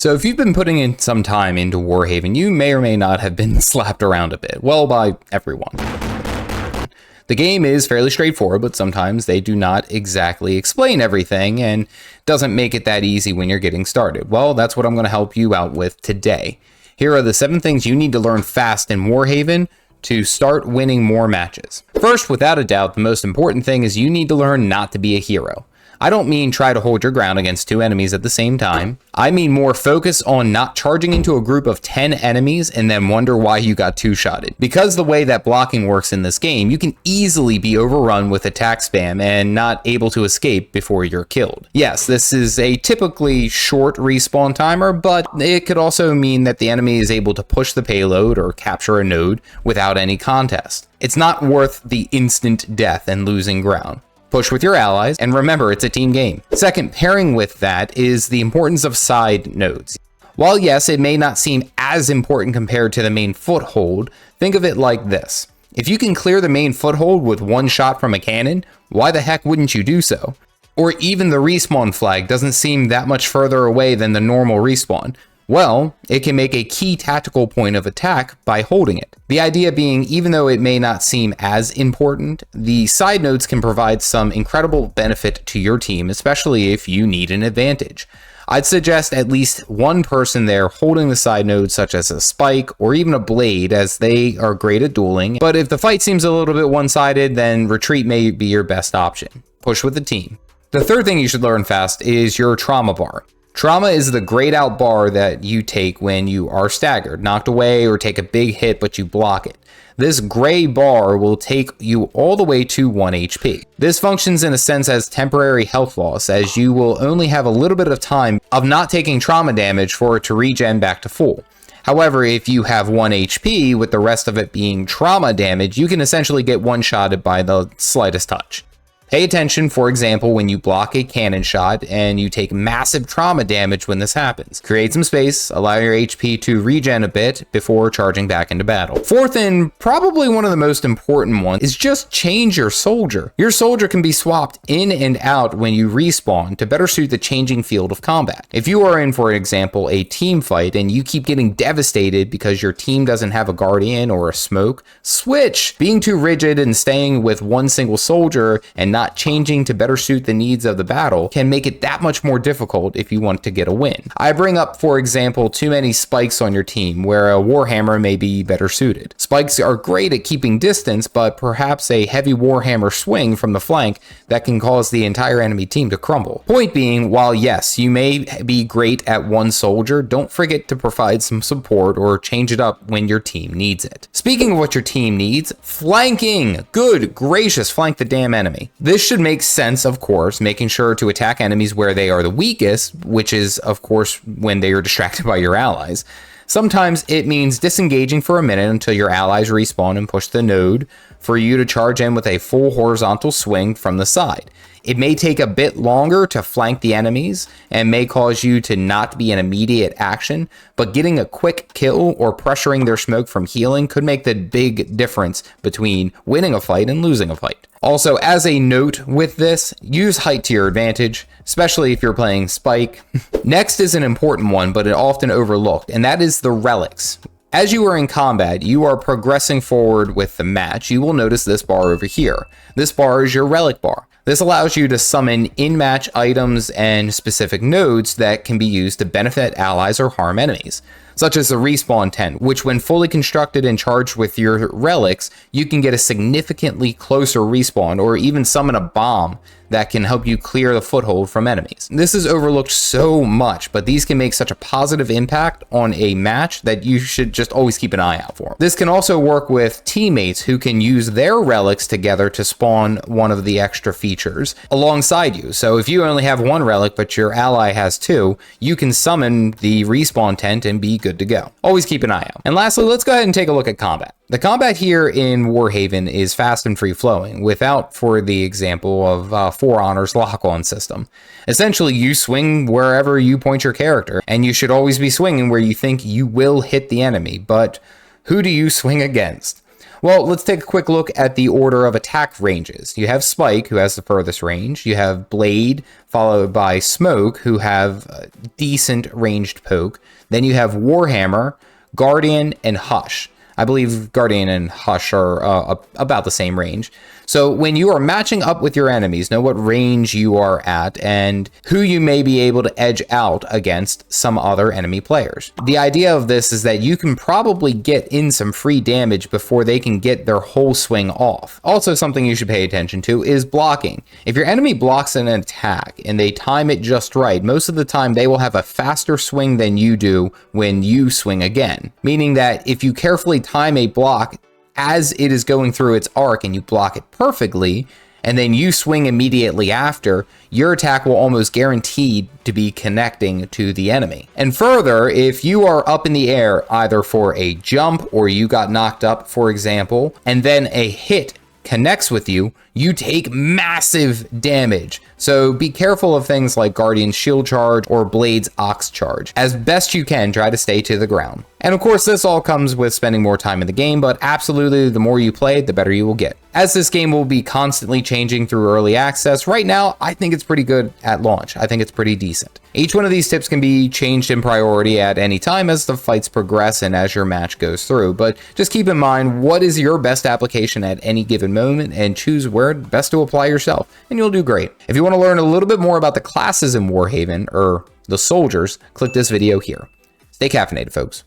So if you've been putting in some time into Warhaven, you may or may not have been slapped around a bit, well, by everyone. The game is fairly straightforward, but sometimes they do not exactly explain everything and doesn't make it that easy when you're getting started. Well, that's what I'm going to help you out with today. Here are the 7 things you need to learn fast in Warhaven to start winning more matches. First, without a doubt, the most important thing is you need to learn not to be a hero. I don't mean try to hold your ground against 2 enemies at the same time. I mean more focus on not charging into a group of 10 enemies and then wonder why you got 2-shotted. Because the way that blocking works in this game, you can easily be overrun with attack spam and not able to escape before you're killed. Yes, this is a typically short respawn timer, but it could also mean that the enemy is able to push the payload or capture a node without any contest. It's not worth the instant death and losing ground. Push with your allies, and remember, it's a team game. Second, pairing with that is the importance of side nodes. While yes, it may not seem as important compared to the main foothold, think of it like this. If you can clear the main foothold with 1 shot from a cannon, why the heck wouldn't you do so? Or even the respawn flag doesn't seem that much further away than the normal respawn. Well, it can make a key tactical point of attack by holding it. The idea being, even though it may not seem as important, the side nodes can provide some incredible benefit to your team, especially if you need an advantage. I'd suggest at least one person there holding the side nodes, such as a spike or even a blade, as they are great at dueling. But if the fight seems a little bit one-sided, then retreat may be your best option. Push with the team. The third thing you should learn fast is your trauma bar. Trauma is the grayed out bar that you take when you are staggered, knocked away, or take a big hit but you block it. This gray bar will take you all the way to 1 HP. This functions in a sense as temporary health loss, as you will only have a little bit of time of not taking trauma damage for it to regen back to full. However, if you have 1 HP with the rest of it being trauma damage, you can essentially get one-shotted by the slightest touch. Pay attention, for example, when you block a cannon shot and you take massive trauma damage when this happens. Create some space, allow your HP to regen a bit before charging back into battle. Fourth, and probably one of the most important ones, is just change your soldier. Your soldier can be swapped in and out when you respawn to better suit the changing field of combat. If you are in, for example, a team fight and you keep getting devastated because your team doesn't have a guardian or a smoke, switch! Being too rigid and staying with one single soldier and not changing to better suit the needs of the battle can make it that much more difficult if you want to get a win. I bring up, for example, too many spikes on your team where a Warhammer may be better suited. Spikes are great at keeping distance, but perhaps a heavy Warhammer swing from the flank that can cause the entire enemy team to crumble. Point being, while yes, you may be great at one soldier, don't forget to provide some support or change it up when your team needs it. Speaking of what your team needs, flanking! Good gracious, flank the damn enemy. This should make sense, of course, making sure to attack enemies where they are the weakest, which is, of course, when they are distracted by your allies. Sometimes it means disengaging for a minute until your allies respawn and push the node for you to charge in with a full horizontal swing from the side. It may take a bit longer to flank the enemies and may cause you to not be an immediate action, but getting a quick kill or pressuring their smoke from healing could make the big difference between winning a fight and losing a fight. Also, as a note with this, use height to your advantage, especially if you're playing Spike. Next is an important one, but it often overlooked, and that is the Relics. As you are in combat, you are progressing forward with the match. You will notice this bar over here. This bar is your Relic bar. This allows you to summon in-match items and specific nodes that can be used to benefit allies or harm enemies, such as the respawn tent, which when fully constructed and charged with your relics, you can get a significantly closer respawn or even summon a bomb that can help you clear the foothold from enemies. This is overlooked so much, but these can make such a positive impact on a match that you should just always keep an eye out for. This can also work with teammates who can use their relics together to spawn one of the extra features alongside you. So if you only have one relic, but your ally has 2, you can summon the respawn tent and be good to go. Always keep an eye out. And lastly, let's go ahead and take a look at combat. The combat here in Warhaven is fast and free-flowing, without, for the example of 4 Honors lock-on system. Essentially, you swing wherever you point your character, and you should always be swinging where you think you will hit the enemy, but who do you swing against? Well, let's take a quick look at the order of attack ranges. You have Spike, who has the furthest range. You have Blade, followed by Smoke, who have a decent ranged poke. Then you have Warhammer, Guardian, and Hush. I believe Guardian and Hush are about the same range. So when you are matching up with your enemies, know what range you are at and who you may be able to edge out against some other enemy players. The idea of this is that you can probably get in some free damage before they can get their whole swing off. Also, something you should pay attention to is blocking. If your enemy blocks an attack and they time it just right, most of the time they will have a faster swing than you do when you swing again. Meaning that if you carefully time a block as it is going through its arc and you block it perfectly, and then you swing immediately after, your attack will almost guaranteed to be connecting to the enemy. And further, if you are up in the air either for a jump or you got knocked up, for example, and then a hit connects with you, you take massive damage. So be careful of things like Guardian's Shield Charge or Blade's Ox Charge. As best you can, try to stay to the ground. And of course, this all comes with spending more time in the game, but absolutely the more you play, the better you will get. As this game will be constantly changing through early access, right now, I think it's pretty good at launch. I think it's pretty decent. Each one of these tips can be changed in priority at any time as the fights progress and as your match goes through, but just keep in mind what is your best application at any given moment and choose where best to apply yourself, and you'll do great. If you want to learn a little bit more about the classes in Warhaven, or the soldiers, click this video here. Stay caffeinated, folks.